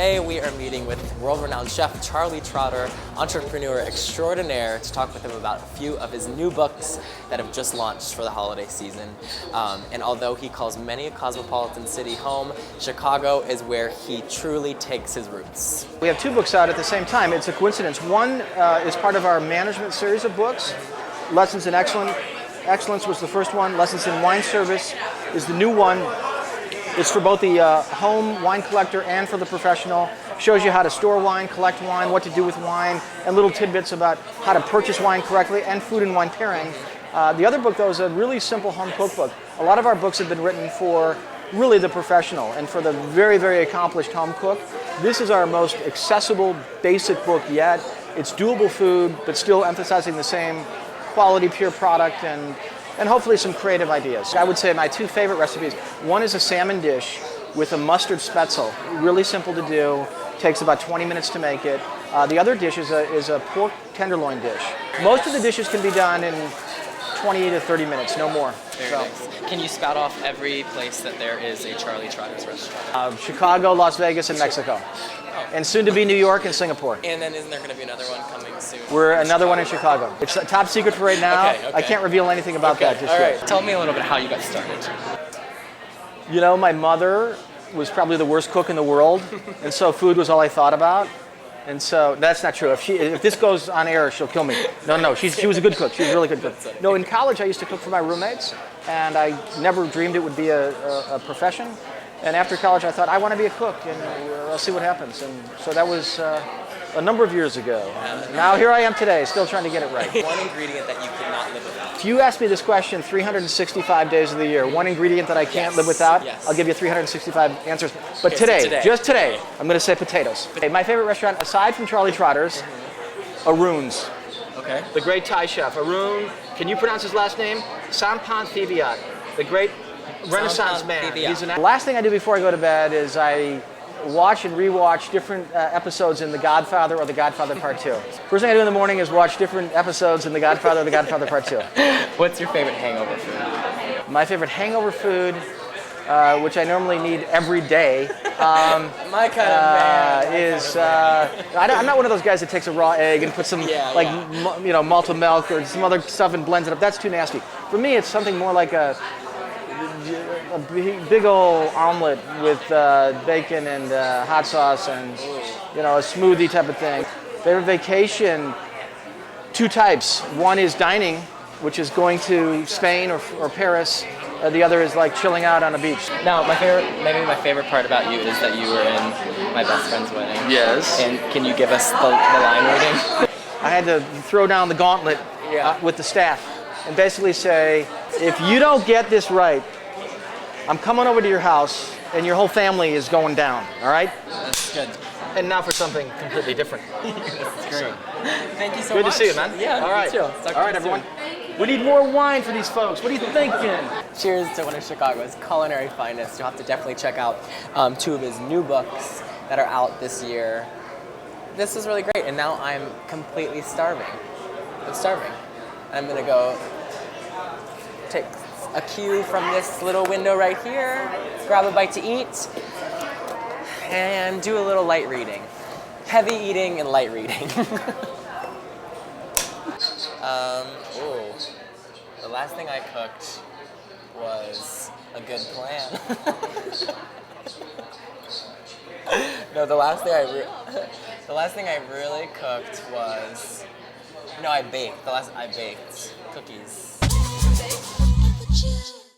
Today we are meeting with world-renowned chef Charlie Trotter, entrepreneur extraordinaire, to talk with him about a few of his new books that have just launched for the holiday season. And although he calls many a cosmopolitan city home, Chicago is where he truly takes his roots. We have two books out at the same time. It's a coincidence. One is part of our management series of books. Lessons in Excellence was the first one. Lessons in Wine Service is the new one. It's for both the home wine collector and for the professional. Shows you how to store wine, collect wine, what to do with wine, and little tidbits about how to purchase wine correctly and food and wine pairing. The other book, though, is a really simple home cookbook. A lot of our books have been written for really the professional and for the very, very accomplished home cook. This is our most accessible, basic book yet. It's doable food, but still emphasizing the same quality, pure product, and hopefully some creative ideas. I would say my two favorite recipes, one is a salmon dish with a mustard spätzle. Really simple to do, takes about 20 minutes to make it. The other dish is a pork tenderloin dish. Most of the dishes can be done in 20 to 30 minutes, no more. Very nice. Can you spout off every place that there is a Charlie Trotter's restaurant? Chicago, Las Vegas, and Mexico. And soon to be New York and Singapore. And then isn't there going to be another one coming soon? We're another one in Chicago. It's a top secret for right now. Okay. I can't reveal anything about that just yet. Tell me a little bit how you got started. You know, my mother was probably the worst cook in the world, and so food was all I thought about. And so that's not true. If this goes on air, she'll kill me. No, she was a good cook. She was a really good cook. No, in college I used to cook for my roommates, and I never dreamed it would be a profession. And after college I thought, I want to be a cook, and I'll see what happens. And so that was a number of years ago. Now here I am today, still trying to get it right. One ingredient that you could not live without. If you ask me this question 365 days of the year, one ingredient that I can't live without, I'll give you 365 answers. But just today, I'm going to say potatoes. My favorite restaurant, aside from Charlie Trotter's, Arun's. Okay. The great Thai chef, Arun. Can you pronounce his last name? Sampan Thiviat, the great Renaissance man. The last thing I do before I go to bed is I watch and rewatch different episodes in The Godfather or The Godfather Part 2. First thing I do in the morning is watch different episodes in The Godfather or The Godfather Part 2. What's your favorite hangover food? My favorite hangover food, which I normally need every day, My kind of man. is I'm not one of those guys that takes a raw egg and puts some malted milk or some other stuff and blends it up. That's too nasty. For me, it's something more like a big old omelet with bacon and hot sauce and a smoothie type of thing. Favorite vacation, two types. One is dining, which is going to Spain or Paris. The other is like chilling out on a beach. Now, maybe my favorite part about you is that you were in my best friend's wedding. Yes. And can you give us the line reading? I had to throw down the gauntlet with the staff and basically say, if you don't get this right, I'm coming over to your house and your whole family is going down, all right? That's good. And now for something completely different. That's great. Thank you so much. Good much. to see you, man. Yeah, all right. All right, everyone. We need more wine for these folks. What are you thinking? Cheers to one of Chicago's culinary finest. You'll have to definitely check out two of his new books that are out this year. This is really great, and now I'm completely starving. I'm starving. I'm gonna go take a cue from this little window right here, grab a bite to eat, and do a little light reading. Heavy eating and light reading. The last thing I cooked was a good plan. No, the last thing I really cooked was, I baked. I baked cookies.